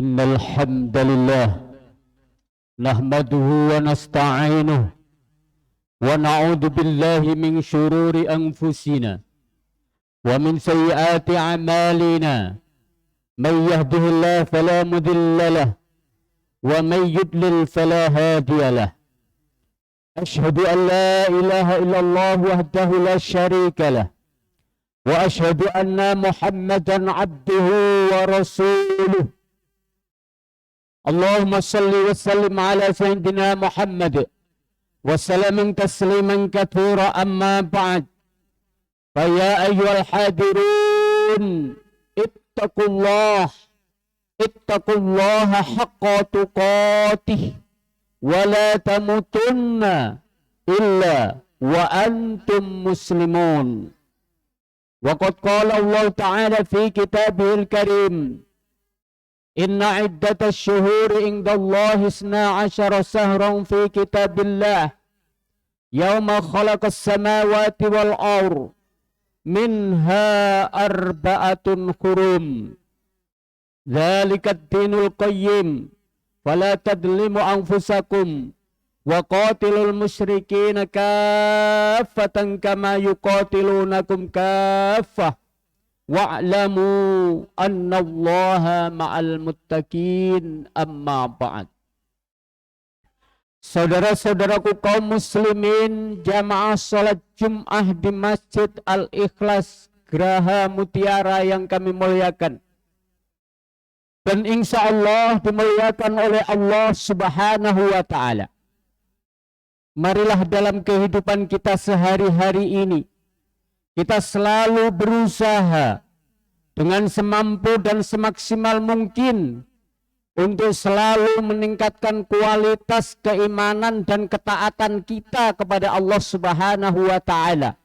إن الحمد لله نحمده ونستعينه ونعوذ بالله من شرور أنفسنا ومن سيئات أعمالنا. من يهده الله فلا مضل له ومن يضلل فلا هادي له. أشهد أن لا إله إلا الله وحده لا شريك له وأشهد أن محمدا عبده ورسوله. اللهم صل وسلم على سيدنا محمد وسلم تسليما كثيرا. أما بعد، فيا أيها الحاضرون اتقوا الله حق تقاته ولا تموتن إلا وأنتم مسلمون. وقد قال الله تعالى في كتابه الكريم: إن عدة الشهور عند الله 12 شهرا في كتاب الله يوم خلق السماوات والأرض منها 4 حرم ذلك الدين القيم فلا تظلموا أنفسكم وقاتلوا المشركين كافة كما يقاتلونكم كافة wa'lamu annallaha ma'al muttaqin. Amma ba'd. Saudara-saudaraku kaum muslimin, jamaah salat Jum'ah di Masjid Al-Ikhlas Geraha Mutiara yang kami muliakan dan insya Allah dimuliakan oleh Allah Subhanahu wa ta'ala. Marilah dalam kehidupan kita sehari-hari ini kita selalu berusaha dengan semampu dan semaksimal mungkin untuk selalu meningkatkan kualitas keimanan dan ketaatan kita kepada Allah Subhanahu wa ta'ala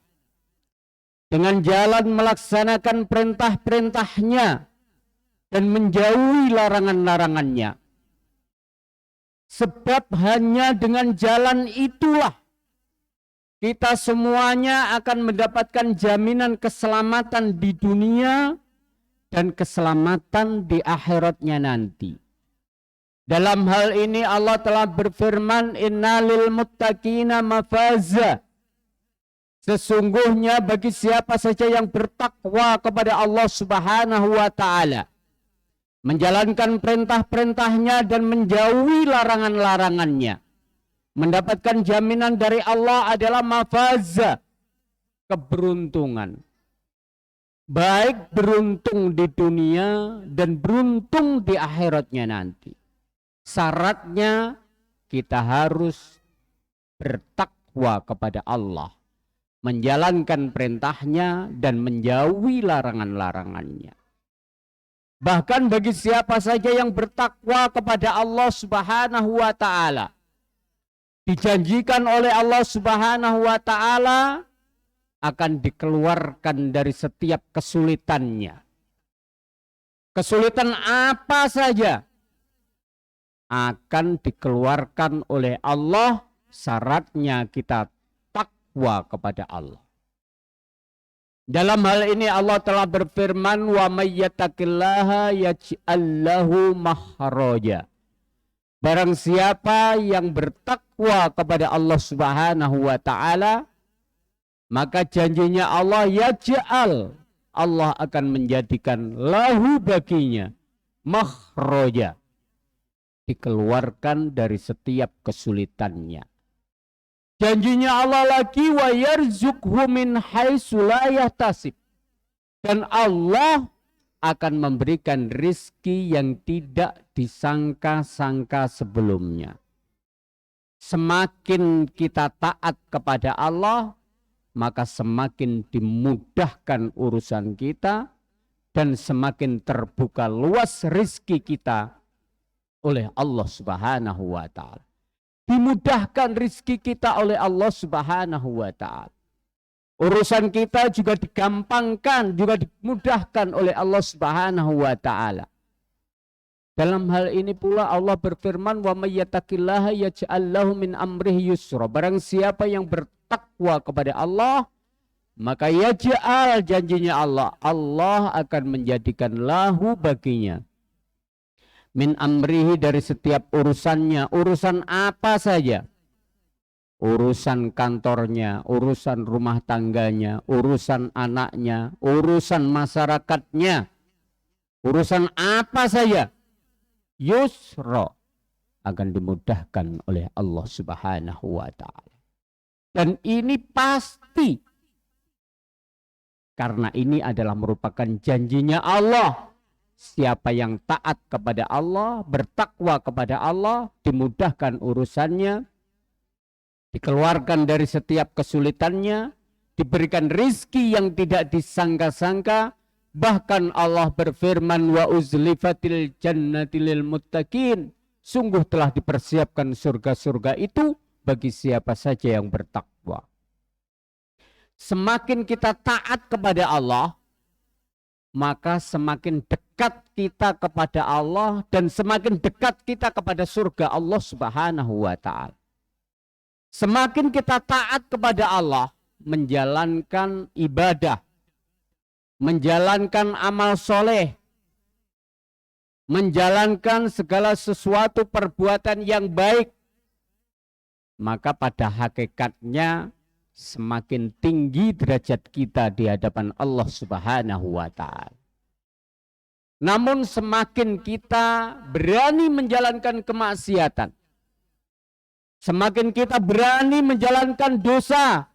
dengan jalan melaksanakan perintah-perintahnya dan menjauhi larangan-larangannya. Sebab hanya dengan jalan itulah kita semuanya akan mendapatkan jaminan keselamatan di dunia dan keselamatan di akhiratnya nanti. Dalam hal ini Allah telah berfirman, innalil muttaqina mafaza. Sesungguhnya bagi siapa saja yang bertakwa kepada Allah Subhanahu wa ta'ala, menjalankan perintah-perintahnya dan menjauhi larangan-larangannya, mendapatkan jaminan dari Allah adalah mafaza, keberuntungan. Baik beruntung di dunia dan beruntung di akhiratnya nanti. Syaratnya kita harus bertakwa kepada Allah, menjalankan perintahnya dan menjauhi larangan-larangannya. Bahkan bagi siapa saja yang bertakwa kepada Allah Subhanahu wa ta'ala, dijanjikan oleh Allah Subhanahu wa ta'ala akan dikeluarkan dari setiap kesulitannya. Kesulitan apa saja akan dikeluarkan oleh Allah, syaratnya kita takwa kepada Allah. Dalam hal ini Allah telah berfirman, wa may yattaqillaha yaj'al lahu makhraja. Barang siapa yang bertakwa kepada Allah Subhanahu wa ta'ala, maka janjinya Allah, yaj'al, Allah akan menjadikan lahu baginya makhraja, dikeluarkan dari setiap kesulitannya. Janjinya Allah lagi, wa yarzuqhu min haitsu la yahtasib, dan Allah akan memberikan rizki yang tidak disangka-sangka sebelumnya. Semakin kita taat kepada Allah, maka semakin dimudahkan urusan kita dan semakin terbuka luas rizki kita oleh Allah Subhanahu wa ta'ala. Dimudahkan rizki kita oleh Allah Subhanahu wa ta'ala. Urusan kita juga digampangkan, juga dimudahkan oleh Allah Subhanahu wa ta'ala. Dalam hal ini pula Allah berfirman, wa may yattaqillaha yaj'al lahu min amrihi yusra. Barang siapa yang bertakwa kepada Allah, maka yaj'al, janjinya Allah, Allah akan menjadikan lahu baginya min amrihi, dari setiap urusannya. Urusan apa saja? Urusan kantornya, urusan rumah tangganya, urusan anaknya, urusan masyarakatnya, urusan apa saja, yusra, akan dimudahkan oleh Allah Subhanahu wa ta'ala. Dan ini pasti, karena ini adalah merupakan janjinya Allah. Siapa yang taat kepada Allah, bertakwa kepada Allah, dimudahkan urusannya, dikeluarkan dari setiap kesulitannya, diberikan rizki yang tidak disangka-sangka. Bahkan Allah berfirman, wa uzlifatil jannati lil muttaqin, sungguh telah dipersiapkan surga-surga itu bagi siapa saja yang bertakwa. Semakin kita taat kepada Allah, maka semakin dekat kita kepada Allah dan semakin dekat kita kepada surga Allah Subhanahu wa ta'ala. Semakin kita taat kepada Allah, menjalankan ibadah, menjalankan amal soleh, menjalankan segala sesuatu perbuatan yang baik, maka pada hakikatnya semakin tinggi derajat kita di hadapan Allah Subhanahu wa ta'ala. Namun semakin kita berani menjalankan kemaksiatan, semakin kita berani menjalankan dosa,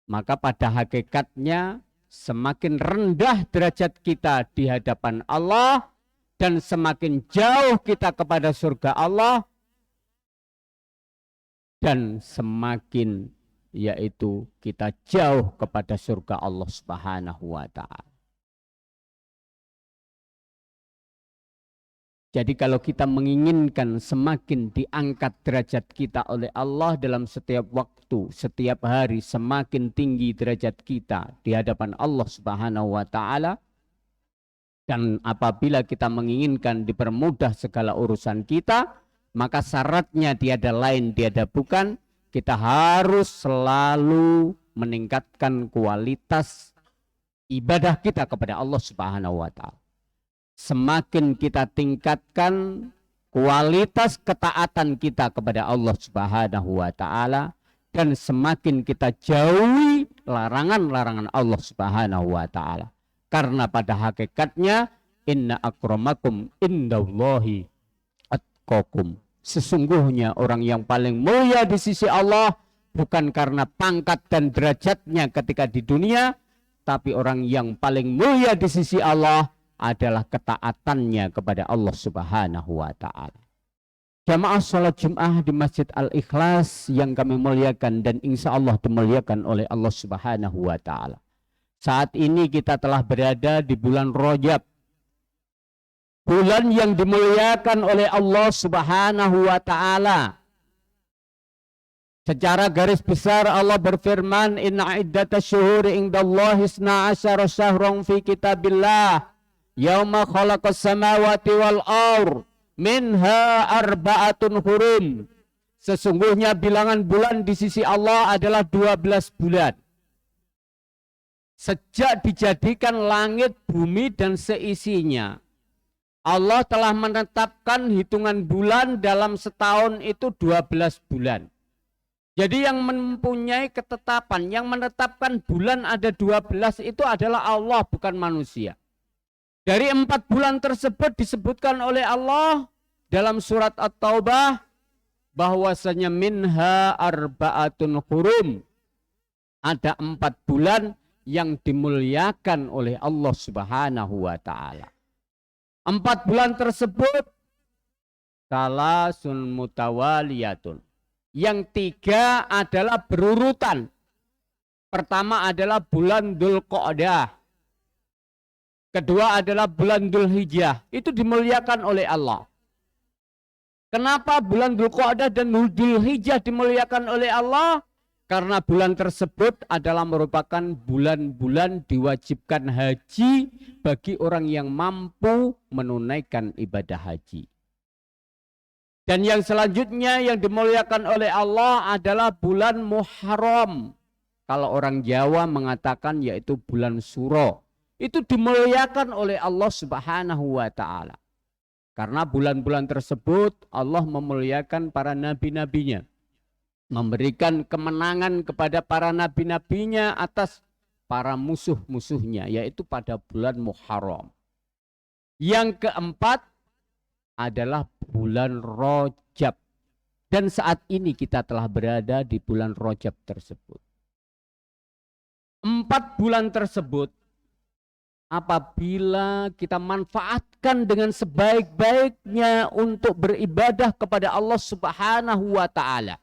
maka pada hakikatnya semakin rendah derajat kita di hadapan Allah dan semakin jauh kita kepada surga Allah, dan semakin yaitu kita jauh kepada surga Allah Subhanahu wa ta'ala. Jadi kalau kita menginginkan semakin diangkat derajat kita oleh Allah dalam setiap waktu, setiap hari, semakin tinggi derajat kita di hadapan Allah Subhanahu wa ta'ala, dan apabila kita menginginkan dipermudah segala urusan kita, maka syaratnya tiada lain tiada bukan, kita harus selalu meningkatkan kualitas ibadah kita kepada Allah Subhanahu wa ta'ala. Semakin kita tingkatkan kualitas ketaatan kita kepada Allah Subhanahu wa ta'ala, dan semakin kita jauhi larangan-larangan Allah Subhanahu wa ta'ala. Karena pada hakikatnya inna akramakum indallahi atqakum. Sesungguhnya orang yang paling mulia di sisi Allah bukan karena pangkat dan derajatnya ketika di dunia, tapi orang yang paling mulia di sisi Allah adalah ketaatannya kepada Allah Subhanahu wa ta'ala. Jamaah sholat Jum'ah di Masjid Al-Ikhlas yang kami muliakan dan insya Allah dimuliakan oleh Allah Subhanahu wa ta'ala. Saat ini kita telah berada di bulan Rajab, bulan yang dimuliakan oleh Allah Subhanahu wa ta'ala. Secara garis besar Allah berfirman, inna iddatash syuhuri indallahi 12 syahran fi kitabillah yauma khalaqas samawati wal ardh minha arba'atun hurum. Sesungguhnya bilangan bulan di sisi Allah adalah 12 bulan. Sejak dijadikan langit, bumi dan seisinya, Allah telah menetapkan hitungan bulan dalam setahun itu 12 bulan. Jadi yang mempunyai ketetapan, yang menetapkan bulan ada 12 itu adalah Allah, bukan manusia. Dari 4 bulan tersebut disebutkan oleh Allah dalam surat At-Taubah bahwasanya minha arba'atun hurum. Ada 4 bulan yang dimuliakan oleh Allah Subhanahu wa ta'ala. 4 bulan tersebut salasun mutawaliyatun. Yang 3 adalah berurutan. Pertama adalah bulan Dzulqa'dah. Kedua adalah bulan Dzulhijjah. Itu dimuliakan oleh Allah. Kenapa bulan Dzulqa'dah dan Dzulhijjah dimuliakan oleh Allah? Karena bulan tersebut adalah merupakan bulan-bulan diwajibkan haji bagi orang yang mampu menunaikan ibadah haji. Dan yang selanjutnya yang dimuliakan oleh Allah adalah bulan Muharram. Kalau orang Jawa mengatakan yaitu bulan Suro. Itu dimuliakan oleh Allah Subhanahu wa ta'ala. Karena bulan-bulan tersebut Allah memuliakan para nabi-nabinya, memberikan kemenangan kepada para nabi-nabinya atas para musuh-musuhnya, yaitu pada bulan Muharram. Yang keempat adalah bulan Rajab. Dan saat ini kita telah berada di bulan Rajab tersebut. 4 bulan tersebut, apabila kita manfaatkan dengan sebaik-baiknya untuk beribadah kepada Allah Subhanahu wa Ta'ala,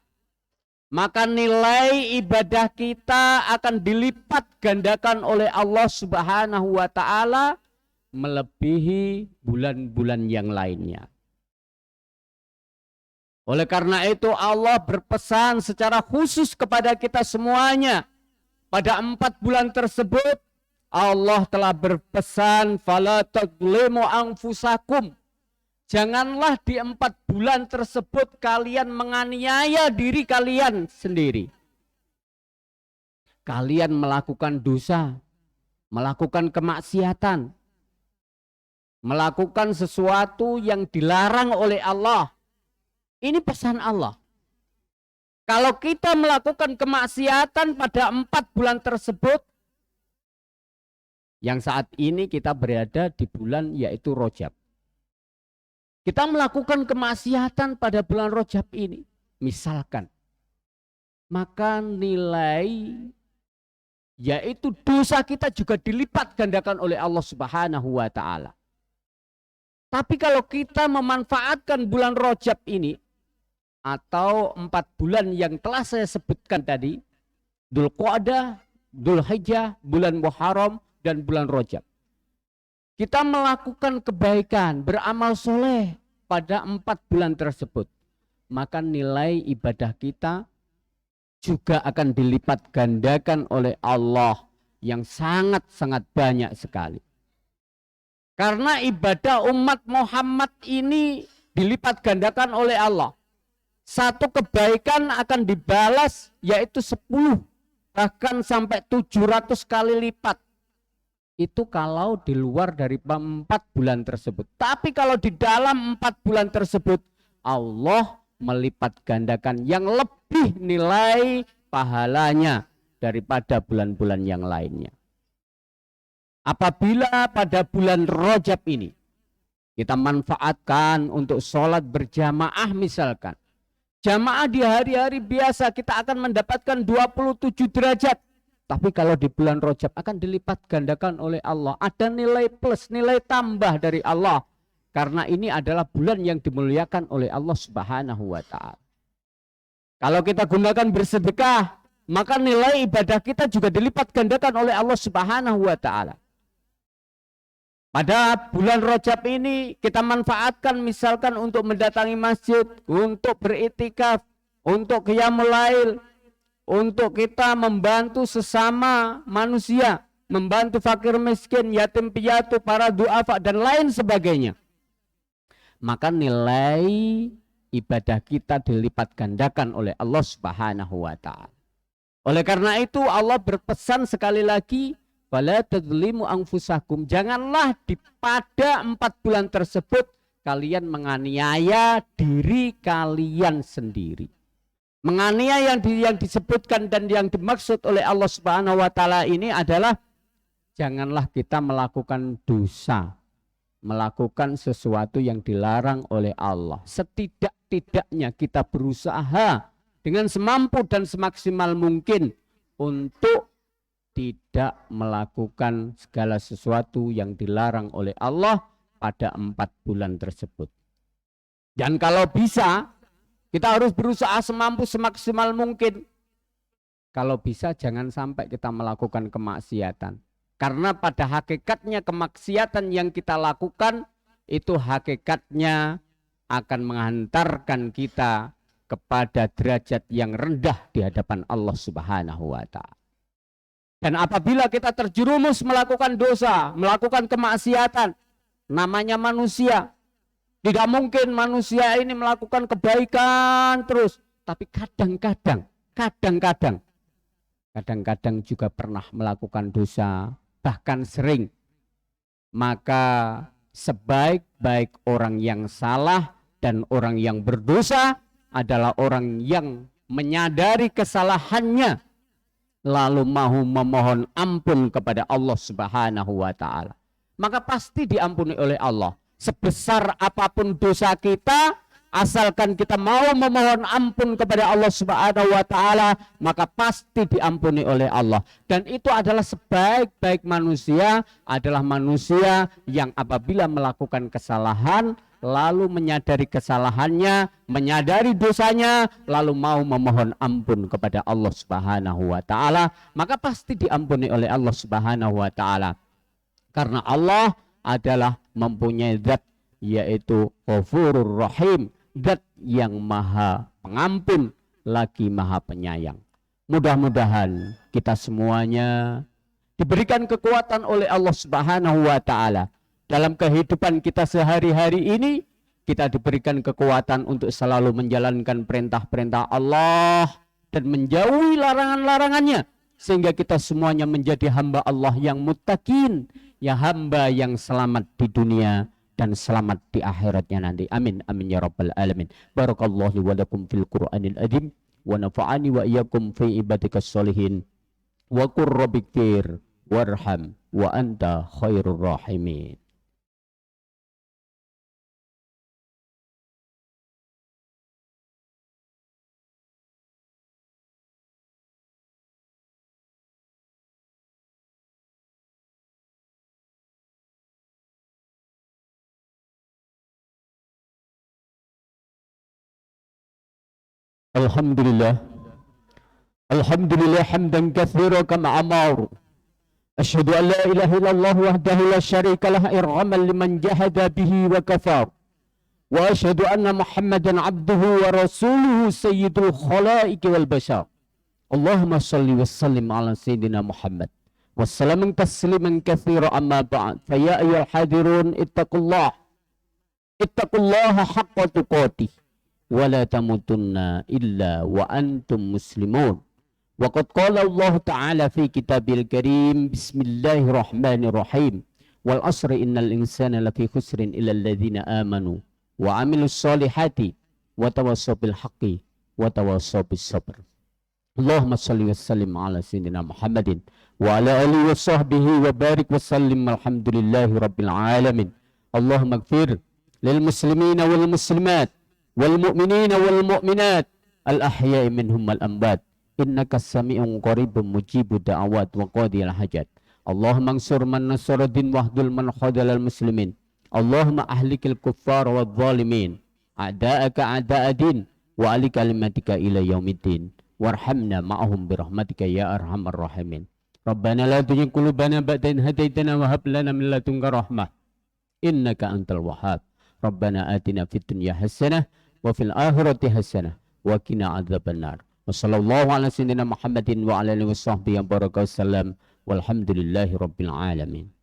maka nilai ibadah kita akan dilipat gandakan oleh Allah Subhanahu wa Ta'ala melebihi bulan-bulan yang lainnya. Oleh karena itu Allah berpesan secara khusus kepada kita semuanya. Pada 4 bulan tersebut Allah telah berpesan, fala tadlimu anfusakum. Janganlah di 4 bulan tersebut kalian menganiaya diri kalian sendiri. Kalian melakukan dosa, melakukan kemaksiatan, melakukan sesuatu yang dilarang oleh Allah. Ini pesan Allah. Kalau kita melakukan kemaksiatan pada 4 bulan tersebut, yang saat ini kita berada di bulan yaitu Rajab. Kita melakukan kemaksiatan pada bulan Rajab ini, misalkan, maka nilai yaitu dosa kita juga dilipat gandakan oleh Allah Subhanahu wa Ta'ala. Tapi kalau kita memanfaatkan bulan Rajab ini, atau 4 bulan yang telah saya sebutkan tadi, Dzulqa'dah, Dzulhijjah, bulan Muharram, dan bulan Rajab, kita melakukan kebaikan, beramal soleh pada 4 bulan tersebut, maka nilai ibadah kita juga akan dilipat gandakan oleh Allah yang sangat-sangat banyak sekali. Karena ibadah umat Muhammad ini dilipat gandakan oleh Allah. Satu kebaikan akan dibalas yaitu 10, bahkan sampai 700 kali lipat. Itu kalau di luar dari 4 bulan tersebut. Tapi kalau di dalam 4 bulan tersebut, Allah melipat gandakan yang lebih nilai pahalanya daripada bulan-bulan yang lainnya. Apabila pada bulan Rajab ini kita manfaatkan untuk sholat berjamaah misalkan, jamaah di hari-hari biasa kita akan mendapatkan 27 derajat. Tapi kalau di bulan Rajab akan dilipat gandakan oleh Allah. Ada nilai plus, nilai tambah dari Allah. Karena ini adalah bulan yang dimuliakan oleh Allah Subhanahu wa Ta'ala. Kalau kita gunakan bersedekah, maka nilai ibadah kita juga dilipat gandakan oleh Allah Subhanahu wa Ta'ala. Pada bulan Rajab ini kita manfaatkan misalkan untuk mendatangi masjid, untuk beriktikaf, untuk qiyamul lail, untuk kita membantu sesama manusia, membantu fakir miskin, yatim piatu, para duafa dan lain sebagainya. Maka nilai ibadah kita dilipat gandakan oleh Allah Subhanahu wa Ta'ala. Oleh karena itu Allah berpesan sekali lagi, fala tadzlimu anfusakum, janganlah pada 4 bulan tersebut kalian menganiaya diri kalian sendiri. Menganiaya yang disebutkan dan yang dimaksud oleh Allah Subhanahu wa Ta'ala ini adalah janganlah kita melakukan dosa, melakukan sesuatu yang dilarang oleh Allah. Setidak-tidaknya kita berusaha dengan semampu dan semaksimal mungkin untuk tidak melakukan segala sesuatu yang dilarang oleh Allah pada 4 bulan tersebut. Dan kalau bisa, kita harus berusaha semampu semaksimal mungkin. Kalau bisa jangan sampai kita melakukan kemaksiatan. Karena pada hakikatnya kemaksiatan yang kita lakukan itu hakikatnya akan menghantarkan kita kepada derajat yang rendah di hadapan Allah Subhanahu wa Ta'ala. Dan apabila kita terjerumus melakukan dosa, melakukan kemaksiatan, namanya manusia. Tidak mungkin manusia ini melakukan kebaikan terus. Tapi kadang-kadang juga pernah melakukan dosa, bahkan sering. Maka sebaik-baik orang yang salah dan orang yang berdosa adalah orang yang menyadari kesalahannya lalu mau memohon ampun kepada Allah Subhanahu wa taala. Maka pasti diampuni oleh Allah. Sebesar apapun dosa kita, asalkan kita mau memohon ampun kepada Allah Subhanahu wa taala, maka pasti diampuni oleh Allah. Dan itu adalah sebaik-baik manusia, adalah manusia yang apabila melakukan kesalahan lalu menyadari kesalahannya, menyadari dosanya, lalu mau memohon ampun kepada Allah Subhanahu wa taala, maka pasti diampuni oleh Allah Subhanahu wa taala. Karena Allah adalah mempunyai zat yaitu Ghafurur Rahim, zat yang maha pengampun lagi maha penyayang. Mudah-mudahan kita semuanya diberikan kekuatan oleh Allah Subhanahu wa taala. Dalam kehidupan kita sehari-hari ini, kita diberikan kekuatan untuk selalu menjalankan perintah-perintah Allah dan menjauhi larangan-larangannya. Sehingga kita semuanya menjadi hamba Allah yang muttaqin, ya hamba yang selamat di dunia dan selamat di akhiratnya nanti. Amin, amin ya rabbal alamin. Barakallahu wa lakum fil Qur'anil azim wa nafa'ani wa iyyakum fi ibadikas sholihin wa qur rabbikfir warham wa anta khairur rahimin. Alhamdulillah, Alhamdulillah hamdan katsira kama amar. Asyhadu an la ilaha illallah wahdahu la syarika lah irhaman liman jahada bihi wa kafar. Wa asyhadu anna Muhammadan abduhu wa rasuluhu sayyidul khalaiqi wal bashar. Allahumma salli wa sallim ala sayyidina Muhammad wa sallam tasliman katsira amma ba'd. Fa ya ayyuhal hadirun ittaqullaha haqqa tuqatih wa la tamutunna illa wa antum muslimun. Wa qad qala Allah Ta'ala fi kitabil karim, bismillahirrahmanirrahim, wal asri innal insana lafi khusrin illa alladhina amanu wa amilus solihati wa tawassaw bil haqqi wa tawassaw bis sabr. Allahumma salli wa sallim ala sayyidina Muhammadin wa ala alihi wa sahbihi wa barik wa sallim, alhamdulillahi rabbil alamin. Allahumma ighfir lil muslimina wal muslimat wal mu'minina wal mu'minat al ahya'i minhum wal amwat innaka sami'un qaribun mujibud da'awat wa qadiyal hajat. Allahumma ansur man nasara din wahdul man khadalal muslimin. Allahumma ahlikil kuffar wa zalimin a'da'aka a'da'a din wa ali kalimatika ila yaumiddin warhamna ma'ahum birahmatika ya arhamar rahimin. Rabbana la tuzigh qulubana ba'da idh hadaitana wa hab lana min ladunka rahmah innaka antal wahhab. Rabbana atina fid dunya hasanah wa fil akhirati hasanah wa qina adzabannar. Wa sallallahu ala sayyidina Muhammadin wa ala alihi washabbihi baraka wasallam walhamdulillahi rabbil alamin.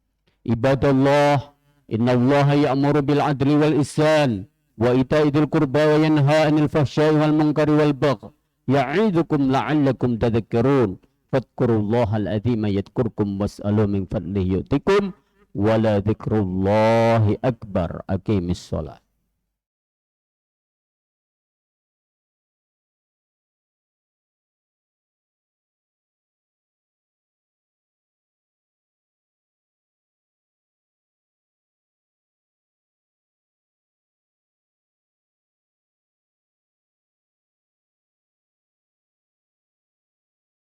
Ibadallah, innallaha ya'muru bil adli wal ihsan wa ita'i dzil qurba wa yanha 'anil fahsya'i wal munkari wal baghi ya'idukum la'allakum tadhakkarun. Fadhkurullahal azima yadhkurkum was'alu min fadlihi yu'tikum wa la dzikrullahi akbar. Aqimis shalah.